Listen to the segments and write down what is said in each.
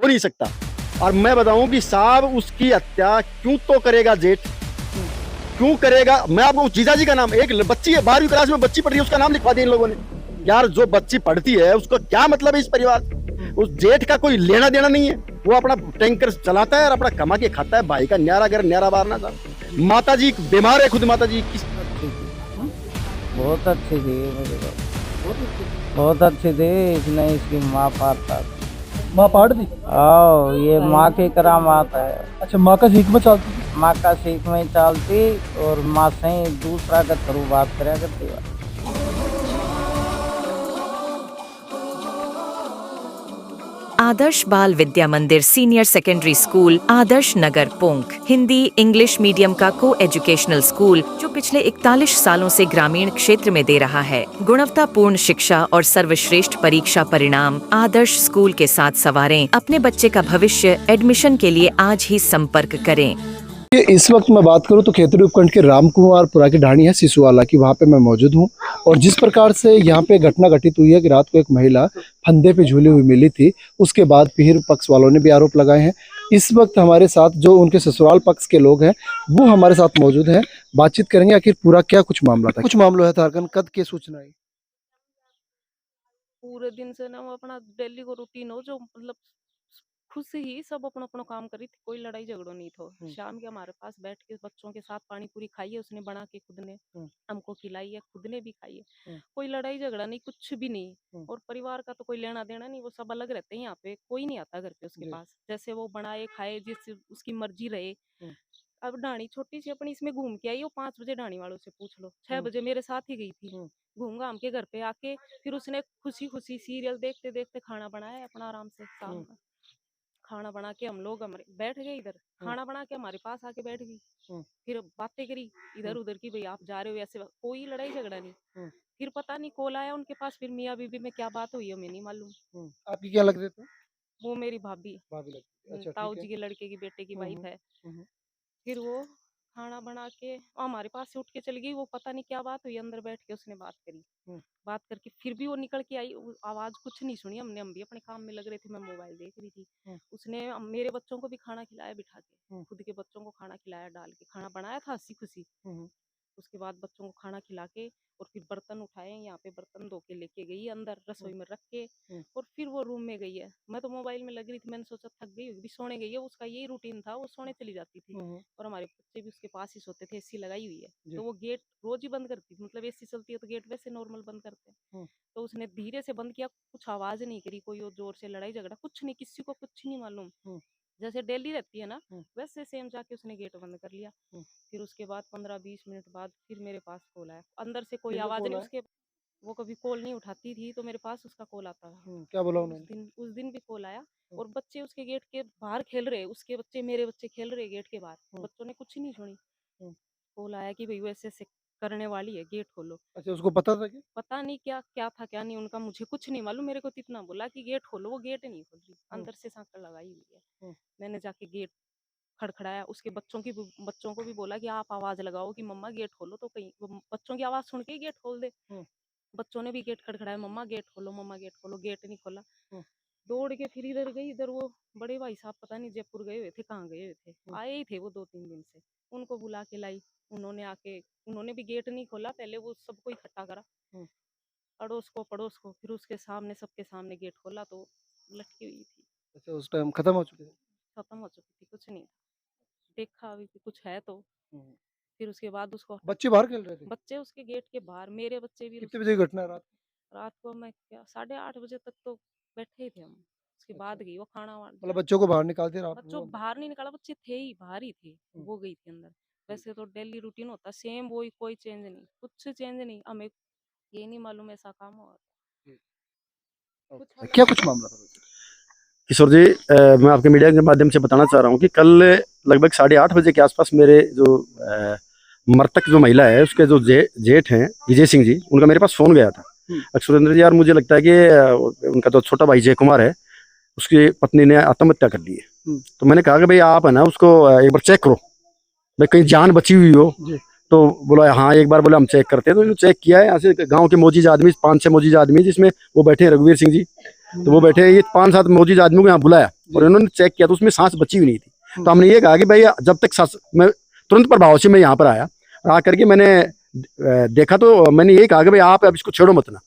नहीं सकता। और मैं बताऊं कि साहब उसकी हत्या क्यों तो करेगा जेठ, क्यों करेगा। मैं आपको जीजा जी का नाम, एक बच्ची है 12वीं क्लास में बच्ची पढ़ रही है, उसका नाम लिखवा दिया इन लोगों ने। यार जो बच्ची पढ़ती है उसको क्या मतलब है इस परिवार, उस जेठ का कोई लेना देना नहीं है। वो अपना टैंकर चलाता है और अपना कमा के खाता है। भाई का न्यारा घर न्यारा बार ना था। माता जी बीमार है खुद, माता जी किस बहुत अच्छी थी मेरे को, बहुत अच्छी थी। इसने इसकी माँ पाता, माँ पाट दी। आओ ये माँ की करामात है। अच्छा, माँ का सीख में चलती थी। माँ का सीख में ही चलती और माँ से ही दूसरा के थ्रू बात करा करती है। आदर्श बाल विद्या मंदिर senior secondary school Adarsh Nagar पोंक Hindi English medium का को एजुकेशनल स्कूल जो पिछले 41 सालों से ग्रामीण क्षेत्र में दे रहा है गुणवत्तापूर्ण शिक्षा और सर्वश्रेष्ठ परीक्षा परिणाम। आदर्श स्कूल के साथ सवारें अपने बच्चे का भविष्य। एडमिशन के लिए आज ही संपर्क करें। इस वक्त मैं बात करूं तो खेतड़ी उपखंड के रामकुमारपुरा की ढाणी है सिसुवाला की, वहाँ पे मैं मौजूद हूँ। और जिस प्रकार से यहाँ पे घटना घटित हुई है कि रात को एक महिला फंदे पे झूली हुई मिली थी, उसके बाद पीर पक्ष वालों ने भी आरोप लगाए हैं। इस वक्त हमारे साथ जो उनके ससुराल पक्ष के लोग हैं वो हमारे साथ मौजूद हैं। बातचीत करेंगे आखिर पूरा क्या कुछ मामला था, कुछ मामला है था कद के सूचना आई। पूरे दिन से ना वो अपना डेली को रूटीन हो जो मतलब खुद से ही सब अपना अपना काम करी थी, कोई लड़ाई झगड़ो नहीं था। शाम के हमारे पास बैठ के बच्चों के साथ पानी पूरी खाई है उसने बना के, खुद ने हमको खिलाई है, खुद ने भी खाई है। कोई लड़ाई झगड़ा नहीं, कुछ भी नहीं। और परिवार का तो कोई लेना देना नहीं, वो सब अलग रहते हैं। यहाँ पे कोई नहीं आता घर पे उसके पास, जैसे वो बनाए खाए जिस उसकी मर्जी रहे। अब ढाणी छोटी सी अपनी इसमें घूम के आई, वो 5 बजे ढाणी वालों से पूछ लो, 6 बजे मेरे साथ ही गई थी। घूम घाम के घर पे आके फिर उसने खुशी खुशी सीरियल देखते देखते खाना बनाया अपना आराम से। शाम का खाना बना के हम लोग हमारे बैठ गए इधर, खाना बना के हमारे पास आके बैठ गई। फिर बातें करी इधर उधर की, भाई आप जा रहे हो ऐसे, कोई लड़ाई झगड़ा नहीं। फिर पता नहीं कॉल आया उनके पास, फिर मियाँ बीबी में क्या बात हुई है हमें नहीं मालूम। आपकी क्या लग रहे थे? वो मेरी भाभी, भाभी लगती है। अच्छा, ताऊ ठीक जी है। के लड़के की बेटे की वाइफ है। फिर वो खाना बना के हमारे पास से उठ के चली गई। वो पता नहीं क्या बात हुई, अंदर बैठ के उसने बात करी। बात करके फिर भी वो निकल के आई, आवाज कुछ नहीं सुनी हमने, हम भी अपने काम में लग रहे थे, मैं मोबाइल देख रही थी। उसने मेरे बच्चों को भी खाना खिलाया बिठा के, खुद के बच्चों को खाना खिलाया, डाल के खाना बनाया था हंसी खुशी। उसके बाद बच्चों को खाना खिला के और फिर बर्तन उठाए, यहाँ पे बर्तन धो के लेके गई अंदर रसोई में रख के, और फिर वो रूम में गई है। मैं तो मोबाइल में लग रही थी, मैंने सोचा थक गई होगी सोने गई है, उसका यही रूटीन था, वो सोने चली जाती थी। और हमारे बच्चे भी उसके पास ही सोते थे, एसी लगाई हुई है तो वो गेट रोज ही बंद करती थी, मतलब एसी चलती है तो गेट वैसे नॉर्मल बंद करते हैं। तो उसने धीरे से बंद किया, कुछ आवाज नहीं करी, कोई और जोर से लड़ाई झगड़ा कुछ नहीं, किसी को कुछ नहीं मालूम। जैसे डेली रहती है ना वैसे सेम जाके उसने गेट बंद कर लिया। फिर उसके बाद 15-20 मिनट बाद फिर मेरे पास कॉल आया, अंदर से कोई आवाज नहीं उसके। वो कभी कॉल नहीं उठाती थी तो मेरे पास उसका कॉल आता था। क्या बोला उन्होंने? उस दिन भी कॉल आया, और बच्चे उसके गेट के बाहर खेल रहे, उसके बच्चे मेरे बच्चे खेल रहे गेट के बाहर, बच्चों ने कुछ नहीं सुनी। कॉल आया कि भाई वो ऐसे ऐसे करने वाली है, गेट खोलो। अच्छा, उसको पता था कि पता नहीं क्या क्या था क्या नहीं उनका, मुझे कुछ नहीं मालूम। मेरे को तो इतना बोला कि गेट खोलो, वो गेट नहीं खोल रही, अंदर से सांकड़ लगाई हुई है। मैंने जाके गेट खड़खड़ाया, उसके बच्चों को भी बोला कि आप आवाज लगाओ कि मम्मा गेट खोलो, तो कहीं वो बच्चों की आवाज सुन के ही गेट खोल दे। बच्चों ने भी गेट खड़खड़ाया, मम्मा गेट खोलो, मम्मा गेट खोलो, गेट नहीं खोला। दौड़ के फिर इधर गई, इधर वो बड़े भाई साहब पता नहीं जयपुर गए हुए थे, कहाँ गए हुए थे, आए ही थे वो 2-3 दिन से। उनको बुला के लाई, उन्होंने आके उन्होंने भी गेट नहीं खोला, पहले वो सबको इकट्ठा करा, पड़ोस को, फिर उसके सामने सबके सामने गेट खोला तो लटकी हुई थी। अच्छा, उस टाइम खत्म हो चुके थे? खत्म हो चुकी थी, कुछ नहीं था, देखा अभी कि कुछ है तो। फिर उसके बाद उसको बच्चे बाहर खेल रहे थे? बच्चे उसके गेट के बाहर, मेरे बच्चे भी कितने बजे की घटना है रात? रात को मैं क्या 8:30 बजे तक तो बैठे ही थे हम। उसके बाद गई वो खाना मतलब बच्चों को बाहर निकालते रहा? बच्चों बाहर नहीं निकाला, बच्चे थे ही बाहर ही थे, वो गई थी अंदर। वैसे तो डेली रूटीन होता सेम, वही, कोई चेंज नहीं, कुछ चेंज नहीं। हमें ये नहीं मालूम ऐसा काम हुआ कुछ क्या कुछ मामला था? किशोर जी, मैं आपके मीडिया के माध्यम से बताना चाह रहा हूँ कि कल लगभग 8:30 बजे के आसपास मेरे जो मृतक जो महिला है उसके जो जेठ हैं विजय सिंह जी, उनका मेरे पास फोन गया था। सुरेंद्र जी यार, मुझे लगता है कि उनका जो छोटा भाई जय कुमार है उसकी पत्नी ने आत्महत्या कर ली है। तो मैंने कहा कि भाई आप है ना उसको एक बार चेक करो, भाई कहीं जान बची हुई हो। तो बोला हाँ एक बार, बोला हम चेक करते हैं। तो चेक किया है, यहाँ से गाँव के मोजीज आदमी 5-6 मोजीज आदमी जिसमें वो बैठे हैं रघुवीर सिंह जी, तो वो बैठे, ये 5-7 मौजूद आदमियों को यहाँ बुलाया और इन्होंने चेक किया तो उसमें सांस बची हुई नहीं थी। तो हमने ये कहा कि भाई जब तक सांस, मैं तुरंत प्रभाव से मैं यहाँ पर आया, आ करके मैंने देखा तो मैंने यही कहा कि भाई आप अब इसको छेड़ो मत ना,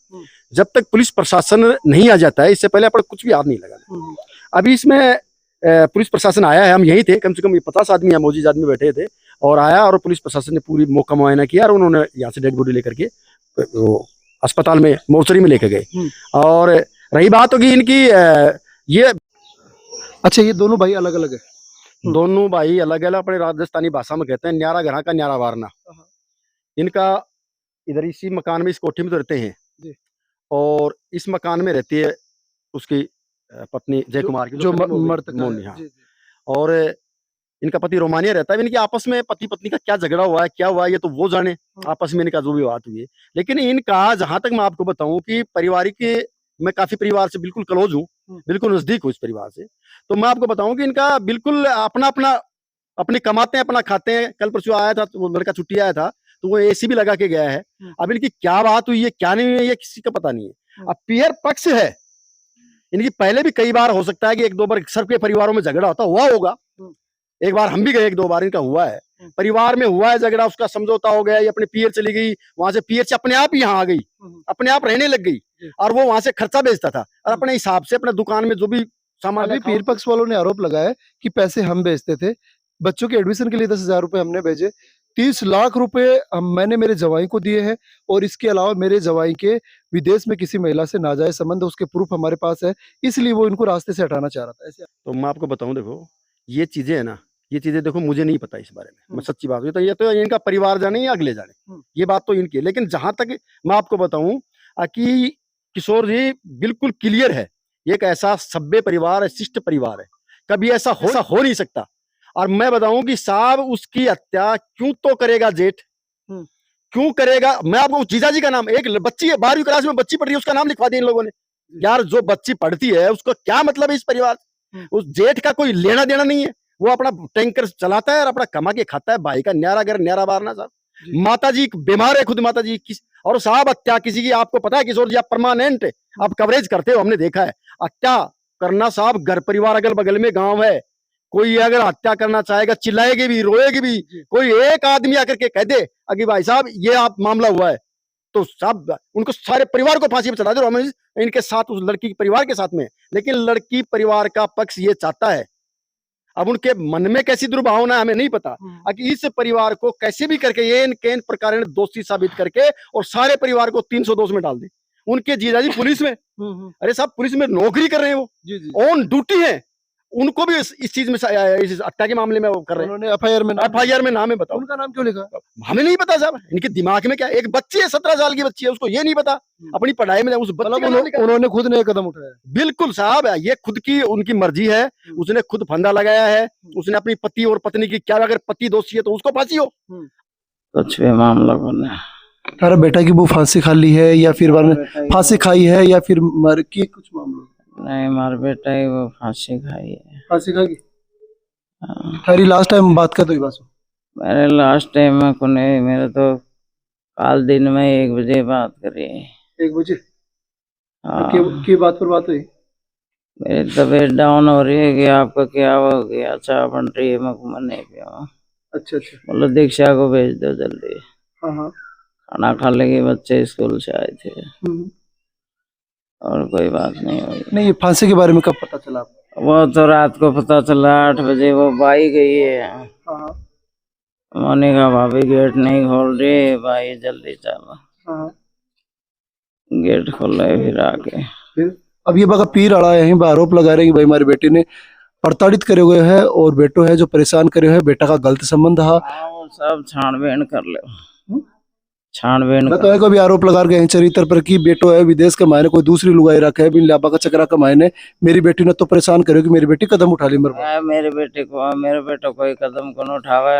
जब तक पुलिस प्रशासन नहीं आ जाता है इससे पहले आप कुछ भी हाथ नहीं लगाना। अभी इसमें पुलिस प्रशासन आया है, हम यही थे, कम से कम 50 आदमी यहाँ मौजूद आदमी बैठे थे और आया और पुलिस प्रशासन ने पूरी मौका मुआयना किया और उन्होंने यहाँ से डेड बॉडी लेकर के अस्पताल में मोर्चरी में लेकर गए। और रही बात होगी इनकी, ये अच्छा, ये दोनों भाई अलग अलग है? दोनों भाई अलग अलग, अपने राजस्थानी भाषा में कहते हैं न्यारा घरा का न्यारा वारना। इनका इधर इसी मकान में, इस कोठी में तो रहते हैं जी। और इस मकान में रहती है उसकी पत्नी जय कुमार की, जो मरतक मोनी। हाँ, और इनका पति रोमानिया रहता है। इनकी आपस में पति पत्नी का क्या झगड़ा हुआ है, क्या हुआ है, ये तो वो जाने, आपस में इनका जो भी बात हुई है। लेकिन इनका, जहां तक मैं आपको बताऊं कि पारिवारिक, मैं काफी परिवार से बिल्कुल क्लोज हूँ, बिल्कुल नजदीक हूँ इस परिवार से, तो मैं आपको बताऊं कि इनका बिल्कुल अपना अपना, अपने कमाते हैं, अपना खाते हैं। कल परसों आया था तो वो लड़का छुट्टी आया था तो वो एसी भी लगा के गया है। अब इनकी क्या बात हुई है, क्या नहीं हुई है, ये किसी का पता नहीं है। अब पीयर पक्ष है इनकी, पहले भी कई बार हो सकता है कि 1-2 बार सबके परिवारों में झगड़ा हुआ होगा। एक बार हम भी गए, 1-2 बार इनका हुआ है, परिवार में हुआ है झगड़ा, उसका समझौता हो गया, ये अपने पीयर चली गई, वहां से पीयर से अपने आप ही यहाँ आ गई, अपने आप रहने लग गई और वो वहां से खर्चा बेचता था और अपने हिसाब से अपने दुकान में जो भी सामान। अभी पीर पक्ष वालों ने आरोप लगाया कि पैसे हम बेचते थे, बच्चों के एडमिशन के लिए 10,000 रुपए हमने भेजे, 30 लाख रुपए मैंने मेरे जवाई को दिए हैं और इसके अलावा मेरे जवाई के विदेश में किसी महिला से नाजायज संबंध, उसके प्रूफ हमारे पास है, इसलिए वो इनको रास्ते से हटाना चाह रहा था। ऐसे तो मैं आपको बताऊं, देखो ये चीजें है ना, ये चीजें देखो मुझे नहीं पता इस बारे में, मैं सच्ची बात, ये तो इनका परिवार जाने या अगले जाने, ये बात तो इनकी है। लेकिन जहां तक मैं आपको बताऊं कि किशोर जी बिल्कुल क्लियर है, ये एक ऐसा सभ्य परिवार है, शिष्ट परिवार है, कभी ऐसा हो नहीं सकता। और मैं बताऊं कि साहब उसकी हत्या क्यों तो करेगा जेठ, क्यों करेगा। मैं आपको जीजाजी का नाम, एक बच्ची है 12वीं क्लास में बच्ची पढ़ रही है, उसका नाम लिखवा दिया इन लोगों ने। यार जो बच्ची पढ़ती है उसका क्या मतलब है इस परिवार, उस जेठ का कोई लेना देना नहीं है, वो अपना टैंकर चलाता है और अपना कमा के खाता है। भाई का न्यारा घर न्यारा बारना साहब, माता जी बीमार है खुद माता जी और साहब हत्या किसी की, आपको पता है किशोर जी, आप परमानेंट आप कवरेज करते हो, हमने देखा है। हत्या करना साहब, घर परिवार अगल बगल में गांव है, कोई अगर हत्या करना चाहेगा चिल्लाएगी भी, रोएगी भी, कोई एक आदमी आकर के कह दे अगी भाई साहब ये आप मामला हुआ है, तो साहब उनको सारे परिवार को फांसी पर चढ़ा दो। हम इनके साथ, उस लड़की के परिवार के साथ में, लेकिन लड़की परिवार का पक्ष ये चाहता है। अब उनके मन में कैसी दुर्भावना है हमें नहीं पता, कि इस परिवार को कैसे भी करके ये इन प्रकार दोषी साबित करके और सारे परिवार को 302 में डाल दे। उनके जीजाजी पुलिस में, अरे साहब पुलिस में नौकरी कर रहे हैं, वो ऑन ड्यूटी है, उनको भी इस चीज में, इस हत्या के मामले में वो कर रहे हैं। उन्होंने एफआईआर में नाम है, बताओ उनका नाम क्यों लिखा? हमें नहीं पता साहब, इनके दिमाग में क्या, एक बच्ची है 17 साल की बच्ची है, उसको ये नहीं पता अपनी पढ़ाई में उस उन्होंने खुद ने कदम उठाया। बिल्कुल साहब, ये खुद की उनकी मर्जी है, उसने खुद फंदा लगाया है, उसने अपनी पति और पत्नी की, क्या अगर पति दोषी है तो उसको फांसी हो। कुछ भी मामला बना, तारा बेटा की वो फांसी खा ली है या फिर फांसी खाई है या फिर मर की, कुछ मामला नहीं, मार बेटा ही वो फांसी खाई है। फांसी खा गई? तारी लास्ट टाइम बात कर, तो बस मेरे लास्ट टाइम में को नहीं, मेरे तो काल दिन में 1 बजे बात करी। 1 बजे? हाँ, की बात पर बात हुई? मेरी तबीयत डाउन हो रही है कि आपका क्या हो गया, चाय बन रही है, मैं घूमने नहीं पिया। अच्छा, बोलो दीक्षा को भेज दो जल्दी। हाँ, खाना खा लेंगे, बच्चे स्कूल से आए थे और कोई बात नहीं हुई। नहीं, फांसी के बारे में कब पता चला आपको? वो तो रात को पता चला 8 बजे, वो बाई गई है, मोनिका भाभी गेट नहीं खोल रही, भाई जल्दी चलो, गेट खोल रहे, फिर आके फिर अब ये बगा पीर अड़ा है, आरोप लगा रहे हैं कि भाई हमारे बेटे ने प्रताड़ित करे हुए है और बेटो है जो परेशान करे हुए है, बेटा का गलत संबंध है। वो सब छानबीन कर लो, छानबीन तो को भी आरोप लगा गए चरित्र पर कि बेटो है विदेश के मायने कोई दूसरी लुगाई रखा है, बिन लाबा का चक्रा का मायने मेरी बेटी ने तो परेशान करे कि मेरी बेटी कदम उठा ली मेरे बेटे कोई कदम को न उठावा,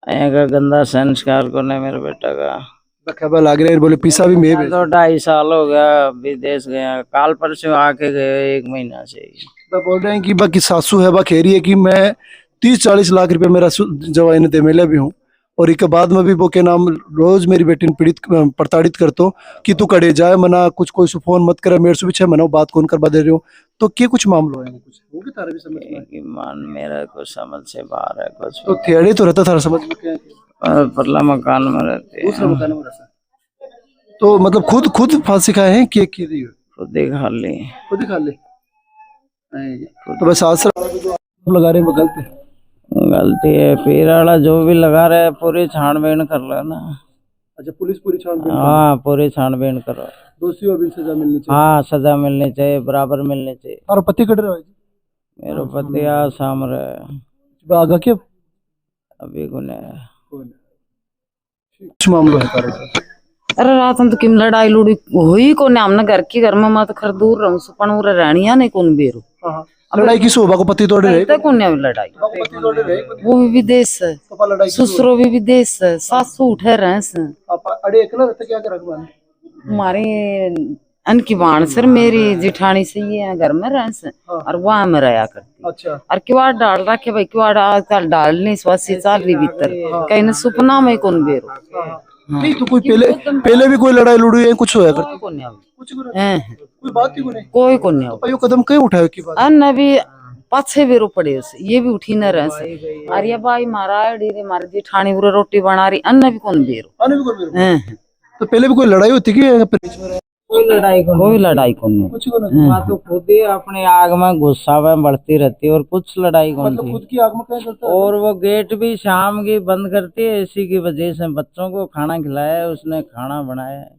का गंदा संस्कार को ने मेरे बेटा का लाग रहे, बोले पीसा भी मैं तो 2.5 साल हो गया विदेश गया, काल परसों आके गए 1 महीना से। बोल रहे हैं कि बाकी सासू है बा खेरी है कि मैं 30-40 लाख रुपए मेरा जवाई ने दे मिले भी हूँ और एक बाद में भी वो के नाम रोज मेरी बेटी ने पीड़ित प्रताड़ित करतो कि तू कड़े जाए मना कुछ कोई सु फोन मत करे मेरे से भी छह मना बात कौन करवा दे रहे हो तो क्या कुछ मामलो है कुछ वो भी तारा भी समझ में कि मन मेरा कुछ समझ से बाहर है कुछ तो थेड़े तो रहता था समझ में क्या है? परला मकान में रहते हैं। दूसरा मकान में रहता तो मतलब खुद फांसी खाए हैं कि की दी खुद ही खा ली। खुद ही खा ले तो बस आसरा लगा रहे हैं वो गलत है गलती है पीर वाला जो भी लगा रहा है पूरी छानबीन कर लो ना। अच्छा पुलिस पूरी छानबीन हाँ पूरी छानबीन करो। दोषियों को भी सजा मिलनी चाहिए हाँ सजा मिलनी चाहिए बराबर मिलनी चाहिए। और पति कट रहा है मेरे पति आज शाम रहे आगा के अभी गुने कुछ मामला है तारा साहब अरे रात में तो किम लड़ाई लुड़ी हुई को हमने घर की घर में मत खर दूर रहूं सुपन उरे रहनिया नहीं कौन बेरो लड़ाई की शोभा को पति तोड़े रहे तक कौन लड़ाई पति तोड़े रहे वो भी विदेश है तो पा लड़ाई ससुरो भी विदेश है सासू उठे रहे से आप अड़े अकेला रहते क्या कर रखवान हमारे अनकी बाण सर मेरी जिठानी से ये घर में रहे से और वहां में रहा करती अच्छा और किवाड़ डाल रखे भाई किवाड़ आजकल डालने स्वासी चाल रही भीतर कहीं न सपना में कौन बेरो नहीं तो कोई पहले भी कोई लड़ाई लड़ी है कुछ होया करती कोई नहीं कुछ को है कोई बात ही नहीं कोई को नहीं तो यो कदम क्यों उठाए की बात अन्न भी पाछे बेरो पड़े उसे ये भी उठी न रहे से अरे भाई मारा डीरे मार दी ठाणी पूरा रोटी बना रही अन्न भी कौन बेरो आने भी कोई हैं तो पहले भी कोई लड़ाई होती कि बीच में कोई लड़ाई को नहीं कुछ को नहीं वहाँ तो खुद ही अपने आग में गुस्सा में बढ़ती रहती है और कुछ लड़ाई कौन मतलब थी। खुद की आग में क्या करता और वो गेट भी शाम की बंद करती है इसी की वजह से बच्चों को खाना खिलाया है उसने खाना बनाया है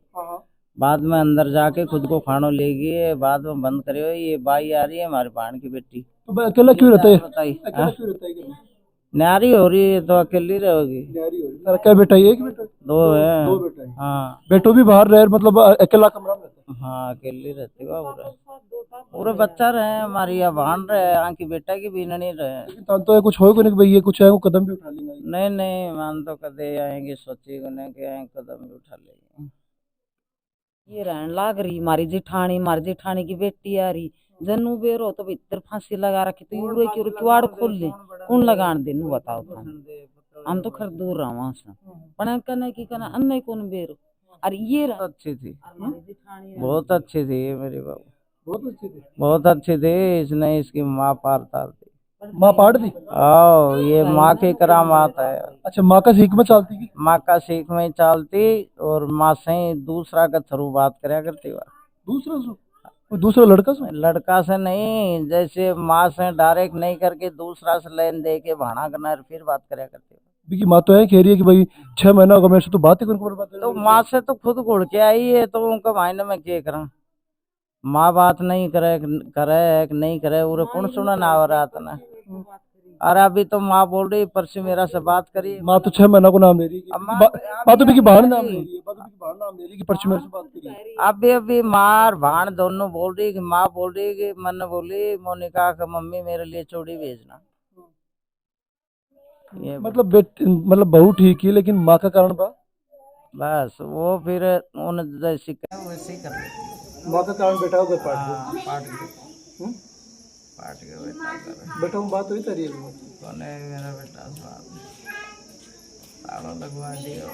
बाद में अंदर जाके खुद को खाना ले गई बाद में बंद करे ये बाई आ रही है हमारी बहन की बेटी तो भाई अकेला क्यों रहता है बताइए अकेला क्यों रहता है कि न्यारी हो रही है तो अकेली रहोगी। तेरा क्या बेटा है एक बेटा दो है दो बेटा है हाँ बेटो भी बाहर रहे मतलब अकेला कमरा में रहता है हाँ अकेली रहती है पूरे बच्चा रहे हमारी या बहन रहे आंकी बेटा की भी नहीं रहे। लेकिन तब तो कुछ होगा नहीं कि भाई ये कुछ है वो कदम भी उठा लेंगे नहीं नहीं मान तो कदे आएंगे सोची के कदम भी उठा लेंगे। ये रहन लाग रही मारी जेठानी की बेटी आ रही जन्नू बेरो तो भीतर फांसी लगा रखी तो यूरे की किवाड़ खोल ले कौन लगान दे नु बताओ हम तो खर दूर रहा वहां से पण कने की कने अन्ने कौन बेरो और ये अच्छी थी बहुत अच्छी थी ये मेरी बाबू बहुत अच्छी थी बहुत अच्छी थी इसने इसकी माँ पार तार दी माँ पाड़ दी आओ ये माँ की करामात है। अच्छा माँ का सीख में चलती की माँ का सीख में चलती और माँ से ही दूसरा के थ्रू बात कराया करती दूसरा लड़का से लड़का से नहीं जैसे माँ से डायरेक्ट नहीं करके दूसरा से लेन दे के भाड़ा करना फिर बात कराया करती बिकी माँ तो है कह रही है कि भाई 6 महीना होगा मेरे से तो बात ही कौन बात तो माँ से तो खुद घुड़ के आई है तो उनका मायने में क्या करा माँ बात नहीं करे नहीं करे उरे कौन सुना ना हो रहा था ना अरे अभी तो माँ बोल रही परसों मेरा से बात करी माँ तो 6 महीना को नाम ले रही अब माँ बात तो बिकी बाहर नाम ले रही है बात तो बिकी बाहर नाम ले रही है कि परसों मेरे से बात करी अभी माँ और भाण दोनों बोल रही कि माँ बोल रही कि मैंने बोली मोनिका का मम्मी मेरे लिए चूड़ी भेजना ये मतलब बहू ठीक है लेकिन माँ का कारण बस वो फिर उन जैसी वैसे ही कर लेती माँ का कारण बेटा होगा पाट के बेटा बेटा में बात हुई तारी कौन है मेरा बेटा ताला लगवा दियो